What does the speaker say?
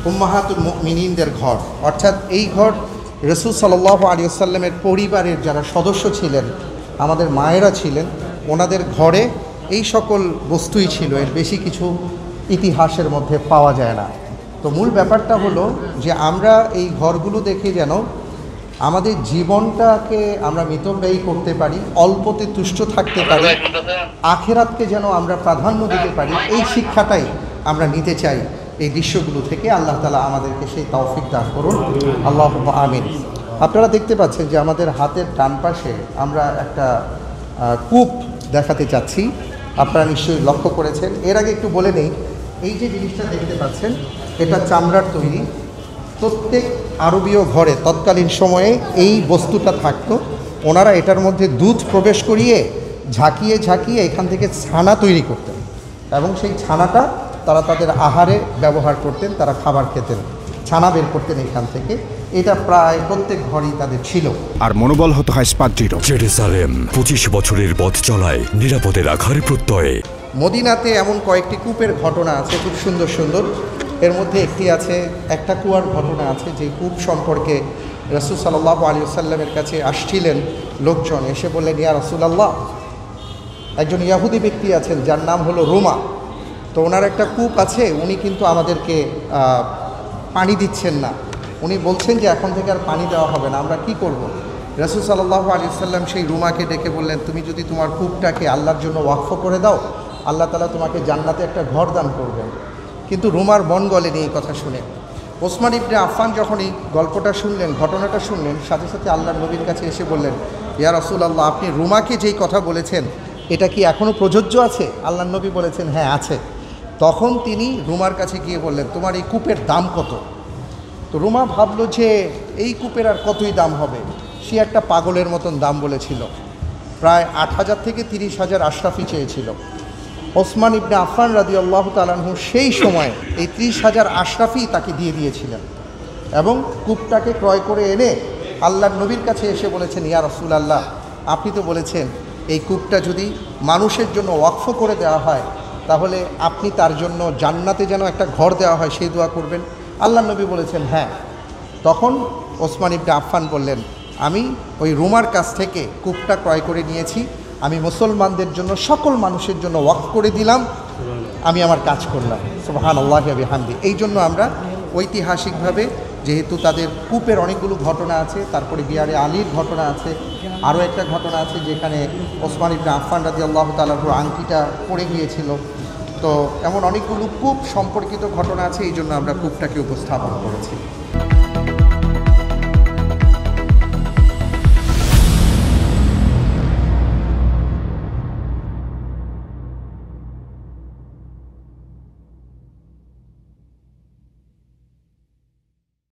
উম্মাহাতুল মুমিনিনদের ঘর, অর্থাৎ এই ঘর রাসূল সাল্লাল্লাহু আলাইহি ওয়াসাল্লামের পরিবারের যারা সদস্য ছিলেন, আমাদের মায়েরা ছিলেন, ওনাদের ঘরে এই সকল বস্তুই ছিল। এর বেশি কিছু ইতিহাসের মধ্যে পাওয়া যায় না। তো মূল ব্যাপারটা হলো যে আমরা এই ঘরগুলো দেখে যেন আমাদের জীবনটাকে আমরা মিতব্যয়ী করতে পারি, অল্পতে তুষ্ট থাকতে পারি, আখিরাতকে যেন আমরা প্রাধান্য দিতে পারি, এই শিক্ষাটাই আমরা নিতে চাই এই দৃশ্যগুলো থেকে। আল্লাহ তাআলা আমাদেরকে সেই তৌফিক দান করুন, আল্লাহুম্মা আমিন। আপনারা দেখতে পাচ্ছেন যে আমাদের হাতের ডান পাশে আমরা একটা কূপ দেখাতে চাচ্ছি, আপনারা নিশ্চয়ই লক্ষ্য করেছেন। এর আগে একটু বলে নেই, এই যে জিনিসটা দেখতে পাচ্ছেন এটা চামড়ার তৈরি। প্রত্যেক আরবীয় ঘরে তৎকালীন সময়ে এই বস্তুটা থাকতো। ওনারা এটার মধ্যে দুধ প্রবেশ করিয়ে ঝাঁকিয়ে ঝাঁকিয়ে এখান থেকে ছানা তৈরি করতেন, এবং সেই ছানাটা তারা তাদের আহারে ব্যবহার করতেন, তারা খাবার খেতেন, ছানা বের করতেন এখান থেকে। এটা প্রায় প্রত্যেক ঘরেই তাদের ছিল। আর মনোবল হতে হয় স্পার্জিত। জেরুজালেম 25 বছরের পথ চলায় নিরাপদে রাখার প্রত্যয়ে। মদিনাতে এমন কয়েকটি কূপের ঘটনা আছে, খুব সুন্দর সুন্দর। এর মধ্যে একটি আছে, একটা কুয়ার ঘটনা আছে, যে কূপ সম্পর্কে রাসূল সাল্লাল্লাহু আলাইহি ওয়াসাল্লামের কাছে আসছিলেন লোকজন, এসে বললেন, ইয়া রাসূলুল্লাহ, একজন ইয়াহুদি ব্যক্তি আছেন যার নাম হলো রোমা, তো ওনার একটা কূপ আছে, উনি কিন্তু আমাদেরকে পানি দিচ্ছেন না, উনি বলছেন যে এখন থেকে আর পানি দেওয়া হবে না, আমরা কি করব? রাসূল সাল্লাল্লাহু আলাইহি ওয়াসাল্লাম সেই রুমাকে ডেকে বললেন, তুমি যদি তোমার কূপটাকে আল্লাহর জন্য ওয়াকফ করে দাও, আল্লাহ তাআলা তোমাকে জান্নাতে একটা ঘর দান করবেন। কিন্তু রুমার মন গলেনি এই কথা শুনে। ওসমান ইবনে আফফান যখন এই গল্পটা শুনলেন, ঘটনাটা শুনলেন, সাথে সাথে আল্লাহর নবীর কাছে এসে বললেন, ইয়া রাসূলুল্লাহ, আপনি রুমাকে যেই কথা বলেছেন এটা কি এখনও প্রযোজ্য আছে? আল্লাহর নবী বলেছেন, হ্যাঁ আছে। তখন তিনি রুমার কাছে গিয়ে বললেন, তোমার এই কূপের দাম কত? তো রুমা ভাবলো যে এই কূপের আর কতই দাম হবে, সে একটা পাগলের মতন দাম বলেছিল। প্রায় 8,000 থেকে 30,000 আশরাফি চেয়েছিল। ওসমান ইবনে আফফান রাদিয়াল্লাহু তাআলা আনহু সেই সময় এই 30,000 আশরাফি তাকে দিয়ে দিয়েছিলেন, এবং কূপটাকে ক্রয় করে এনে আল্লাহর নবীর কাছে এসে বলেছেন, ইয়া রাসূলুল্লাহ, আপনি তো বলেছেন এই কূপটা যদি মানুষের জন্য ওয়াকফ করে দেওয়া হয় তাহলে আপনি তার জন্য জান্নাতে যেন একটা ঘর দেওয়া হয় সেই দোয়া করবেন। আল্লাহর নবী বলেছেন হ্যাঁ। তখন ওসমান ইবনে আফফান বললেন, আমি ওই রুমার কাছ থেকে কূপটা ক্রয় করে নিয়েছি, আমি মুসলমানদের জন্য, সকল মানুষের জন্য ওয়াকফ করে দিলাম, আমি আমার কাজ করলাম। সুবহানাল্লাহি ওয়া বিহামদি। এই জন্য আমরা ঐতিহাসিকভাবে, যেহেতু তাদের কূপের অনেকগুলো ঘটনা আছে, তারপরে বিয়ারে আলীর ঘটনা আছে, আরও একটা ঘটনা আছে যেখানে ওসমান ইবনে আফফান রাদিয়াল্লাহু তাআলা আংটিটা পড়ে গিয়েছিল। তো এমন অনেকগুলো কূপ সম্পর্কিত ঘটনা আছে, এই জন্য আমরা কূপটাকে উপস্থাপন করেছি।